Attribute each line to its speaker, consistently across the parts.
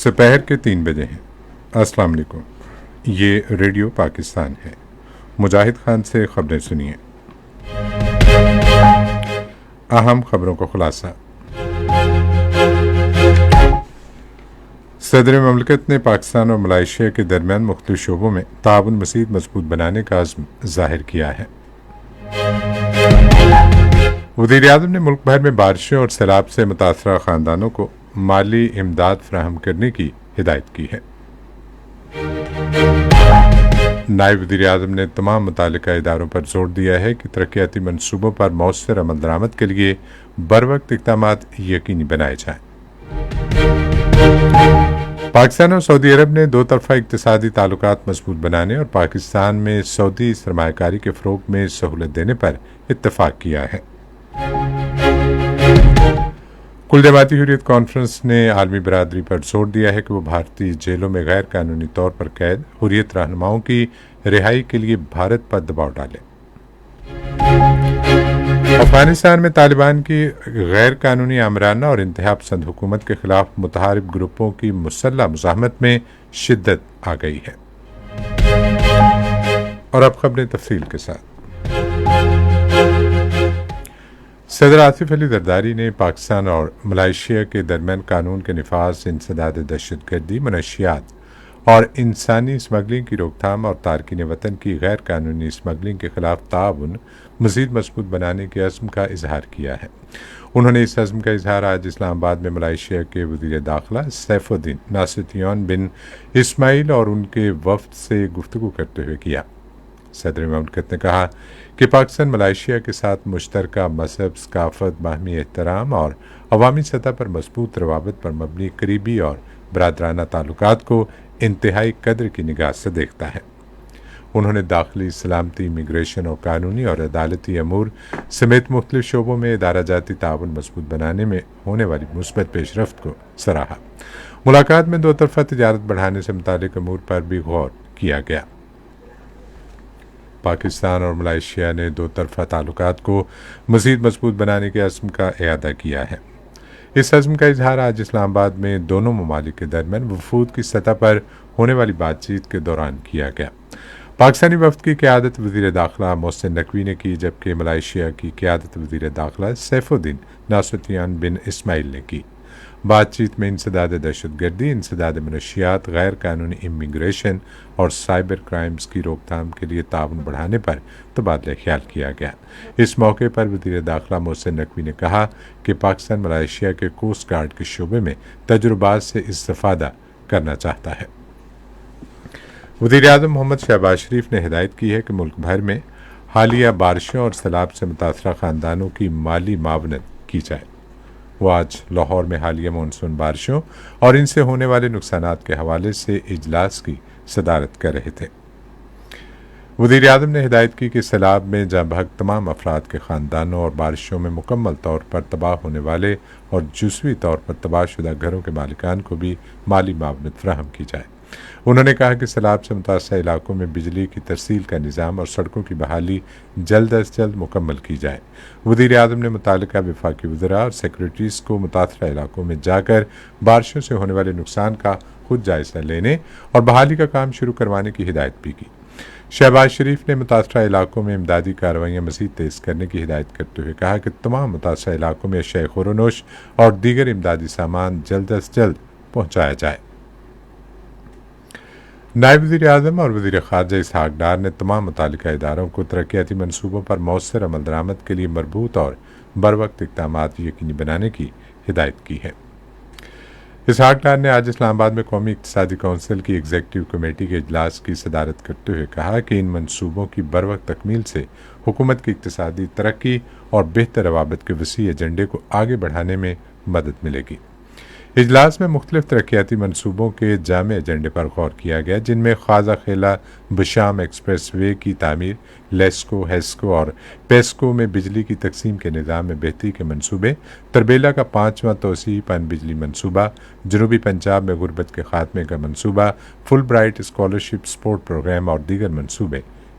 Speaker 1: سپہر کے 3 بجے ہیں۔ السلام علیکم، یہ ریڈیو پاکستان ہے۔ مجاہد خان سے خبریں سنیے۔ اہم خبروں کا خلاصہ۔ صدر مملکت نے پاکستان اور ملائیشیا کے درمیان مختلف شعبوں میں تعاون مزید مضبوط بنانے کا عزم ظاہر کیا ہے۔ وزیر اعظم نے ملک بھر میں بارشوں اور سیلاب سے متاثرہ خاندانوں کو مالی امداد فراہم کرنے کی ہدایت کی ہے۔ نائب وزیر اعظم نے تمام متعلقہ اداروں پر زور دیا ہے کہ ترقیاتی منصوبوں پر مؤثر عمل درآمد کے لیے بروقت اقدامات یقینی بنائے جائیں۔ پاکستان اور سعودی عرب نے دو طرفہ اقتصادی تعلقات مضبوط بنانے اور پاکستان میں سعودی سرمایہ کاری کے فروغ میں سہولت دینے پر اتفاق کیا ہے۔ کل جماعتی حریت کانفرنس نے عالمی برادری پر زور دیا ہے کہ وہ بھارتی جیلوں میں غیر قانونی طور پر قید حریت رہنماؤں کی رہائی کے لیے بھارت پر دباؤ ڈالے۔ افغانستان میں طالبان کی غیر قانونی آمرانہ اور انتہا پسند حکومت کے خلاف متحارب گروپوں کی مسلح مزاحمت میں شدت آ گئی ہے۔ اور اب خبریں تفصیل کے ساتھ۔ صدر آصف علی زرداری نے پاکستان اور ملائیشیا کے درمیان قانون کے نفاذ، انسداد دہشت گردی، منشیات اور انسانی اسمگلنگ کی روک تھام اور تارکین وطن کی غیر قانونی اسمگلنگ کے خلاف تعاون مزید مضبوط بنانے کے عزم کا اظہار کیا ہے۔ انہوں نے اس عزم کا اظہار آج اسلام آباد میں ملائیشیا کے وزیر داخلہ سیف الدین ناصرتیان بن اسماعیل اور ان کے وفد سے گفتگو کرتے ہوئے کیا۔ صدر مملکت نے کہا کہ پاکستان ملائیشیا کے ساتھ مشترکہ مذہب، ثقافت، باہمی احترام اور عوامی سطح پر مضبوط روابط پر مبنی قریبی اور برادرانہ تعلقات کو انتہائی قدر کی نگاہ سے دیکھتا ہے۔ انہوں نے داخلی سلامتی، امیگریشن اور قانونی اور عدالتی امور سمیت مختلف شعبوں میں ادارہ جاتی تعاون مضبوط بنانے میں ہونے والی مثبت پیش رفت کو سراہا۔ ملاقات میں دو طرفہ تجارت بڑھانے سے متعلق امور پر بھی غور کیا گیا۔ پاکستان اور ملائیشیا نے دو طرفہ تعلقات کو مزید مضبوط بنانے کے عزم کا اعادہ کیا ہے۔ اس عزم کا اظہار آج اسلام آباد میں دونوں ممالک کے درمیان وفود کی سطح پر ہونے والی بات چیت کے دوران کیا گیا۔ پاکستانی وفد کی قیادت وزیر داخلہ محسن نقوی نے کی، جبکہ ملائیشیا کی قیادت وزیر داخلہ سیف الدین ناصرتیان بن اسماعیل نے کی۔ بات چیت میں انسداد دہشت گردی، انسداد منشیات، غیر قانونی امیگریشن اور سائبر کرائمز کی روک تھام کے لیے تعاون بڑھانے پر تبادلہ خیال کیا گیا۔ اس موقع پر وزیر داخلہ محسن نقوی نے کہا کہ پاکستان ملائیشیا کے کوسٹ گارڈ کے شعبے میں تجربات سے استفادہ کرنا چاہتا ہے۔ وزیر اعظم محمد شہباز شریف نے ہدایت کی ہے کہ ملک بھر میں حالیہ بارشوں اور سیلاب سے متاثرہ خاندانوں کی مالی معاونت کی جائے۔ وہ آج لاہور میں حالیہ مانسون بارشوں اور ان سے ہونے والے نقصانات کے حوالے سے اجلاس کی صدارت کر رہے تھے۔ وزیر اعظم نے ہدایت کی کہ سیلاب میں جاں بحق تمام افراد کے خاندانوں اور بارشوں میں مکمل طور پر تباہ ہونے والے اور جزوی طور پر تباہ شدہ گھروں کے مالکان کو بھی مالی معاونت فراہم کی جائے۔ انہوں نے کہا کہ سیلاب سے متاثرہ علاقوں میں بجلی کی ترسیل کا نظام اور سڑکوں کی بحالی جلد از جلد مکمل کی جائے۔ وزیر اعظم نے متعلقہ وفاقی وزراء اور سیکریٹریز کو متاثرہ علاقوں میں جا کر بارشوں سے ہونے والے نقصان کا خود جائزہ لینے اور بحالی کا کام شروع کروانے کی ہدایت بھی کی۔ شہباز شریف نے متاثرہ علاقوں میں امدادی کارروائیاں مزید تیز کرنے کی ہدایت کرتے ہوئے کہا کہ تمام متاثرہ علاقوں میں اشیاء خورونوش اور دیگر امدادی سامان جلد از جلد پہنچایا جائے۔ نائب وزیر اعظم اور وزیر خارجہ اسحاق ڈار نے تمام متعلقہ اداروں کو ترقیاتی منصوبوں پر مؤثر عمل درآمد کے لیے مربوط اور بروقت اقدامات یقینی بنانے کی ہدایت کی ہے۔ اسحاق ڈار نے آج اسلام آباد میں قومی اقتصادی کونسل کی ایگزیکٹو کمیٹی کے اجلاس کی صدارت کرتے ہوئے کہا کہ ان منصوبوں کی بروقت تکمیل سے حکومت کی اقتصادی ترقی اور بہتر روابط کے وسیع ایجنڈے کو آگے بڑھانے میں مدد ملے گی۔ اجلاس میں مختلف ترقیاتی منصوبوں کے جامع ایجنڈے پر غور کیا گیا، جن میں خواجہ خیلہ بشام ایکسپریس وے کی تعمیر، لیسکو، ہیسکو اور پیسکو میں بجلی کی تقسیم کے نظام میں بہتری کے منصوبے، تربیلا کا 5واں توسیعی پن بجلی منصوبہ، جنوبی پنجاب میں غربت کے خاتمے کا منصوبہ، فل برائٹ اسکالرشپ سپورٹ پروگرام اور دیگر منصوبے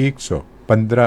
Speaker 1: 115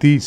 Speaker 1: 30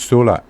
Speaker 1: 16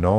Speaker 1: 9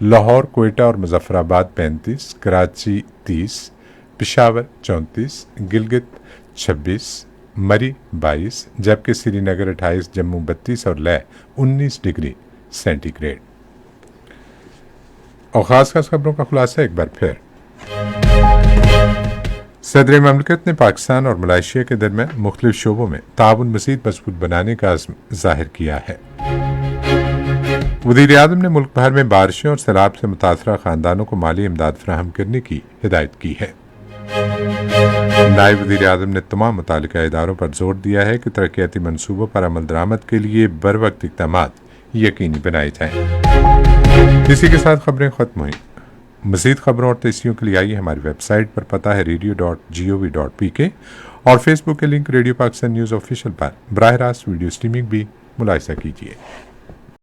Speaker 1: لاہور، کوئٹہ اور مظفرآباد 35، کراچی 30، پشاور 34، گلگت 26، مری 22، جبکہ سری نگر 28، جموں 32 اور لیہ 19 ڈگری سینٹی گریڈ۔ اور خاص خبروں کا خلاصہ ایک بار پھر۔ صدر مملکت نے پاکستان اور ملائیشیا کے درمیان مختلف شعبوں میں تعاون مزید مضبوط بنانے کا عزم ظاہر کیا ہے۔ وزیر اعظم نے ملک بھر میں بارشیں اور سیلاب سے متاثرہ خاندانوں کو مالی امداد فراہم کرنے کی ہدایت کی ہے۔ نائب وزیر اعظم نے تمام متعلقہ اداروں پر زور دیا ہے کہ ترقیاتی منصوبوں پر عمل درآمد کے لیے بروقت اقدامات یقینی بنائے جائیں۔ اسی کے ساتھ خبریں ختم ہوئیں۔ مزید خبروں اور تجزیوں کے لیے آئیے ہماری ویب سائٹ پر، پتہ ہے radio.gov.pk، اور فیس بک کے link radio Pakistan news official پر براہ راست ویڈیو سٹریمنگ بھی ملاحظہ کیجیے۔